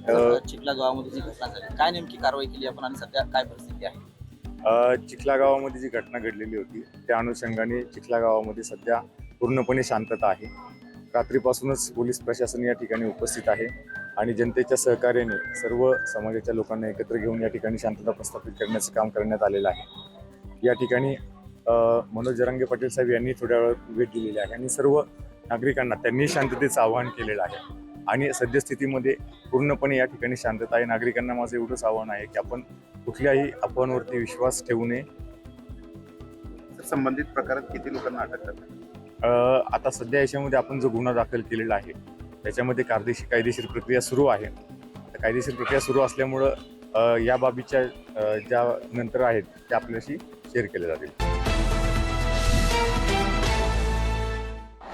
चिखला गावामध्ये जी घटना झाली, काय नेमकी कारवाई केली आपण आणि सध्या काय परिस्थिती आहे? चिखला गावामध्ये जी घटना घडलेली होती त्या अनुषंगाने चिखला गावामध्ये सध्या पूर्णपणे शांतता आहे. रात्रीपासूनच पोलीस प्रशासन या ठिकाणी उपस्थित आहे आणि जनतेच्या सहकार्याने सर्व समाजाच्या लोकांना एकत्र घेऊन या ठिकाणी शांतता प्रस्थापित करण्याचं काम करण्यात आलेलं आहे. या ठिकाणी मनोज जरांगे पाटील साहेब यांनी थोड्या वेळ भेट दिलेली आहे आणि सर्व नागरिकांना त्यांनी शांततेचं आवाहन केलेलं आहे आणि सद्यस्थितीमध्ये पूर्णपणे या ठिकाणी शांतता आहे. नागरिकांना माझं एवढंच आव्हान आहे की आपण कुठल्याही अफवांवरती विश्वास ठेवू नये. संबंधित प्रकारात किती लोकांना अटक करण्यात? आता सध्या याच्यामध्ये आपण जो गुन्हा दाखल केलेला आहे त्याच्यामध्ये कायदेशीर प्रक्रिया सुरू आहे. कायदेशीर प्रक्रिया सुरू असल्यामुळं या बाबीच्या ज्या नंतर आहेत त्या आपल्याशी शेअर केल्या जातील.